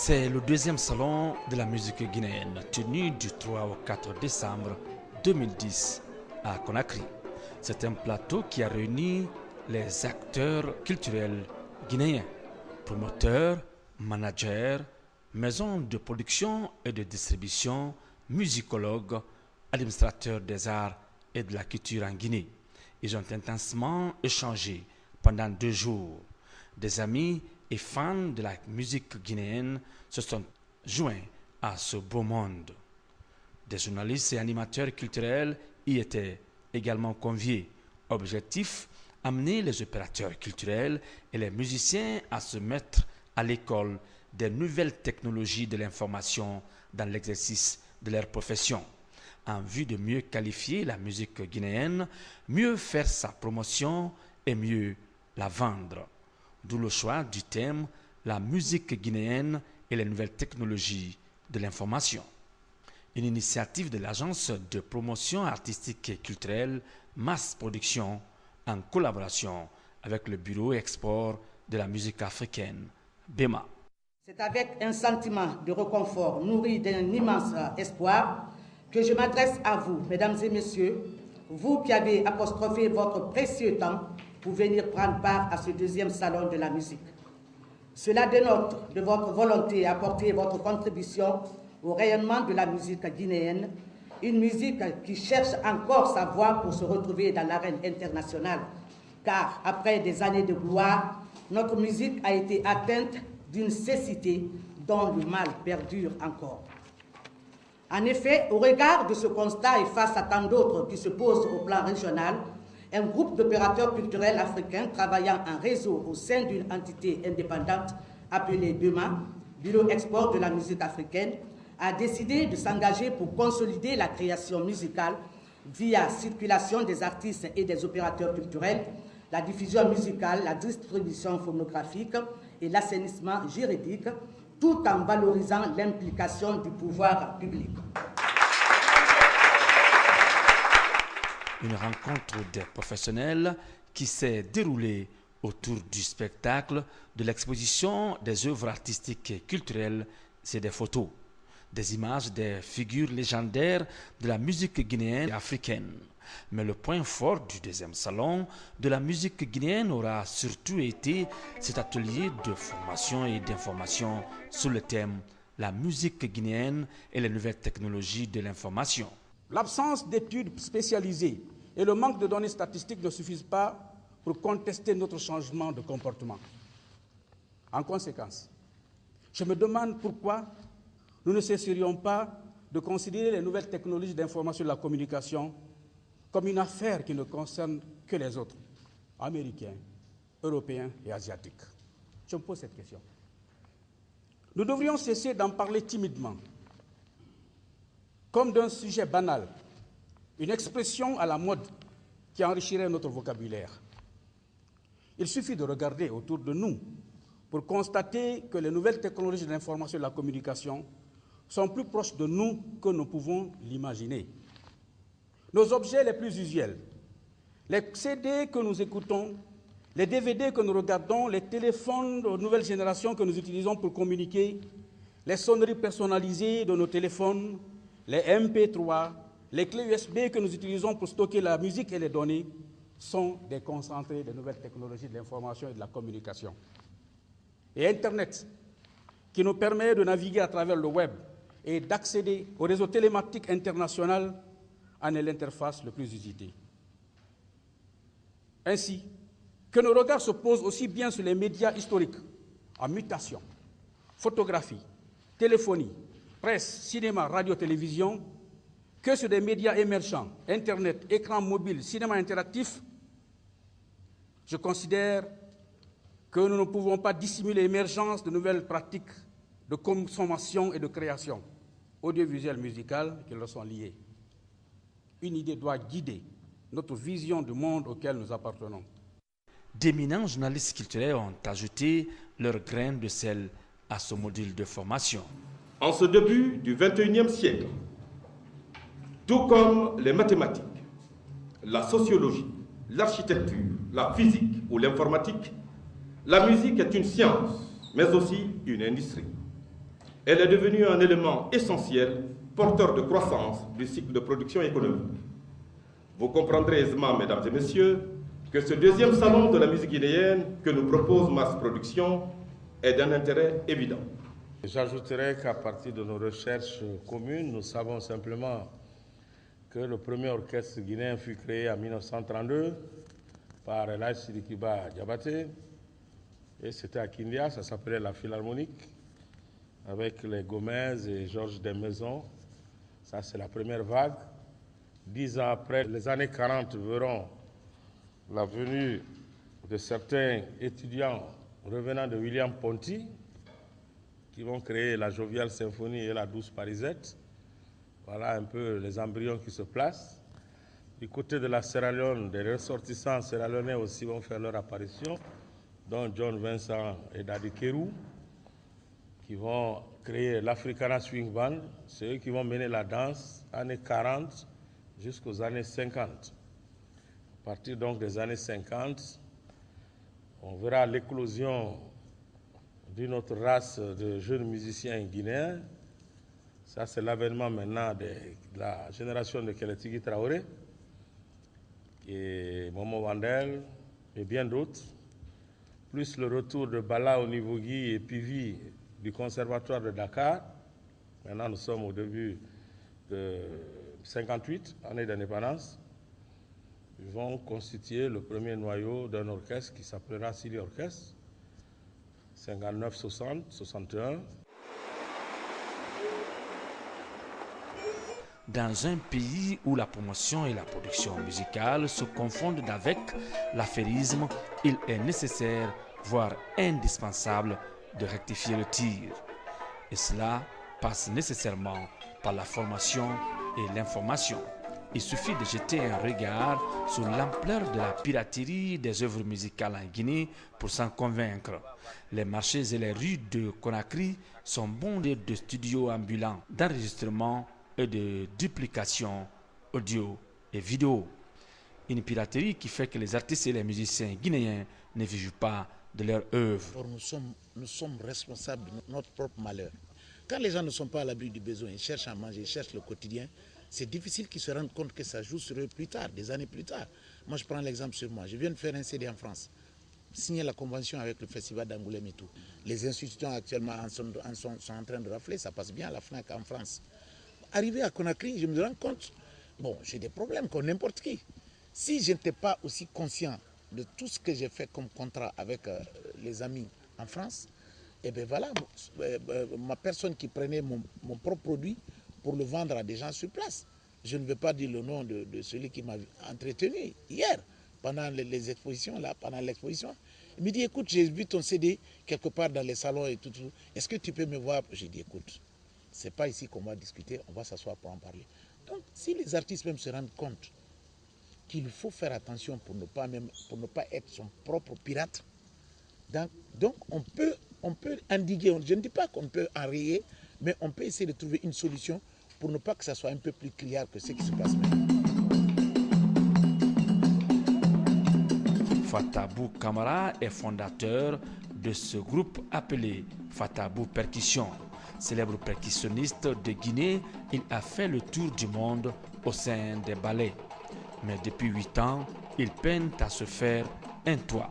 C'est le deuxième salon de la musique guinéenne tenu du 3 au 4 décembre 2010 à Conakry. C'est un plateau qui a réuni les acteurs culturels guinéens, promoteurs, managers, maisons de production et de distribution, musicologues, administrateurs des arts et de la culture en Guinée. Ils ont intensément échangé pendant 2 jours. Des amis et fans de la musique guinéenne se sont joints à ce beau monde. Des journalistes et animateurs culturels y étaient également conviés. Objectif, amener les opérateurs culturels et les musiciens à se mettre à l'école des nouvelles technologies de l'information dans l'exercice de leur profession, en vue de mieux qualifier la musique guinéenne, mieux faire sa promotion et mieux la vendre. D'où le choix du thème « La musique guinéenne et les nouvelles technologies de l'information ». Une initiative de l'agence de promotion artistique et culturelle Mass Production en collaboration avec le bureau export de la musique africaine, BEMA. C'est avec un sentiment de réconfort nourri d'un immense espoir que je m'adresse à vous, mesdames et messieurs, vous qui avez apostrophé votre précieux temps pour venir prendre part à ce deuxième salon de la musique. Cela dénote de votre volonté à apporter votre contribution au rayonnement de la musique guinéenne, une musique qui cherche encore sa voie pour se retrouver dans l'arène internationale. Car après des années de gloire, notre musique a été atteinte d'une cécité dont le mal perdure encore. En effet, au regard de ce constat et face à tant d'autres qui se posent au plan régional, un groupe d'opérateurs culturels africains travaillant en réseau au sein d'une entité indépendante appelée BEMA, Bureau Export de la musique africaine, a décidé de s'engager pour consolider la création musicale via circulation des artistes et des opérateurs culturels, la diffusion musicale, la distribution phonographique et l'assainissement juridique, tout en valorisant l'implication du pouvoir public. Une rencontre des professionnels qui s'est déroulée autour du spectacle, de l'exposition des œuvres artistiques et culturelles, c'est des photos, des images des figures légendaires de la musique guinéenne et africaine. Mais le point fort du deuxième salon de la musique guinéenne aura surtout été cet atelier de formation et d'information sur le thème « La musique guinéenne et les nouvelles technologies de l'information ». L'absence d'études spécialisées et le manque de données statistiques ne suffisent pas pour contester notre changement de comportement. En conséquence, je me demande pourquoi nous ne cesserions pas de considérer les nouvelles technologies d'information et de la communication comme une affaire qui ne concerne que les autres, américains, européens et asiatiques. Je me pose cette question. Nous devrions cesser d'en parler timidement, comme d'un sujet banal, une expression à la mode qui enrichirait notre vocabulaire. Il suffit de regarder autour de nous pour constater que les nouvelles technologies de l'information et de la communication sont plus proches de nous que nous pouvons l'imaginer. Nos objets les plus usuels, les CD que nous écoutons, les DVD que nous regardons, les téléphones de nouvelle génération que nous utilisons pour communiquer, les sonneries personnalisées de nos téléphones, les MP3, les clés USB que nous utilisons pour stocker la musique et les données sont des concentrés des nouvelles technologies de l'information et de la communication. Et Internet, qui nous permet de naviguer à travers le web et d'accéder au réseau télématique international, en est l'interface le plus usitée. Ainsi, que nos regards se posent aussi bien sur les médias historiques, en mutation, photographie, téléphonie, presse, cinéma, radio, télévision, que sur des médias émergents, Internet, écran mobile, cinéma interactif, je considère que nous ne pouvons pas dissimuler l'émergence de nouvelles pratiques de consommation et de création, audiovisuelles, musicales, qui leur sont liées. Une idée doit guider notre vision du monde auquel nous appartenons. D'éminents journalistes culturels ont ajouté leur grain de sel à ce module de formation. En ce début du XXIe siècle, tout comme les mathématiques, la sociologie, l'architecture, la physique ou l'informatique, la musique est une science, mais aussi une industrie. Elle est devenue un élément essentiel, porteur de croissance du cycle de production économique. Vous comprendrez aisément, mesdames et messieurs, que ce deuxième salon de la musique guinéenne que nous propose Mass Production est d'un intérêt évident. J'ajouterai qu'à partir de nos recherches communes, nous savons simplement que le premier orchestre guinéen fut créé en 1932 par Elhadji Sidikiba Diabaté, et c'était à Kindia, ça s'appelait la Philharmonique, avec les Gomez et Georges Desmaisons. Ça, c'est la première vague. 10 ans après, les années 40 verront la venue de certains étudiants revenant de William Ponty, qui vont créer la Joviale Symphonie et la Douce Parisette. Voilà un peu les embryons qui se placent. Du côté de la Sierra Leone, des ressortissants sierra-léonais aussi vont faire leur apparition, dont John Vincent et Daddy Kerou, qui vont créer l'Africana Swing Band. C'est eux qui vont mener la danse années 40 jusqu'aux années 50. À partir donc des années 50, on verra l'éclosion d'une autre race de jeunes musiciens guinéens. Ça, c'est l'avènement maintenant de la génération de Kélétigui Traoré, et Momo Wandel et bien d'autres, plus le retour de Bala Onivogui et Pivi du Conservatoire de Dakar. Maintenant, nous sommes au début de 58, année d'indépendance. Ils vont constituer le premier noyau d'un orchestre qui s'appellera Sili Orchestre, 59, 60, 61. Dans un pays où la promotion et la production musicale se confondent avec l'affairisme, il est nécessaire, voire indispensable, de rectifier le tir. Et cela passe nécessairement par la formation et l'information. Il suffit de jeter un regard sur l'ampleur de la piraterie des œuvres musicales en Guinée pour s'en convaincre. Les marchés et les rues de Conakry sont bondés de studios ambulants d'enregistrement et de duplication audio et vidéo. Une piraterie qui fait que les artistes et les musiciens guinéens ne vivent pas de leur œuvre. Nous sommes responsables de notre propre malheur. Quand les gens ne sont pas à l'abri du besoin, ils cherchent à manger, ils cherchent le quotidien, c'est difficile qu'ils se rendent compte que ça joue sur eux plus tard, des années plus tard. Moi, je prends l'exemple sur moi. Je viens de faire un CD en France, signer la convention avec le Festival d'Angoulême et tout. Les institutions actuellement sont en train de rafler, ça passe bien à la FNAC en France. Arrivé à Conakry, je me rends compte, bon, j'ai des problèmes comme n'importe qui. Si je n'étais pas aussi conscient de tout ce que j'ai fait comme contrat avec les amis en France, et bien voilà, ma personne qui prenait mon propre produit pour le vendre à des gens sur place. Je ne vais pas dire le nom de celui qui m'a entretenu hier, pendant les expositions, là, pendant l'exposition. Il me dit, écoute, j'ai vu ton CD quelque part dans les salons et tout. Est-ce que tu peux me voir? J'ai dit, écoute, c'est pas ici qu'on va discuter, on va s'asseoir pour en parler. Donc, si les artistes même se rendent compte qu'il faut faire attention pour ne pas être son propre pirate, donc on peut endiguer, je ne dis pas qu'on peut enrayer, mais on peut essayer de trouver une solution pour ne pas que ça soit un peu plus clair que ce qui se passe maintenant. Fatabou Camara est fondateur de ce groupe appelé Fatabou Percussion. Célèbre percussionniste de Guinée, il a fait le tour du monde au sein des ballets. Mais depuis 8 ans, il peine à se faire un toit.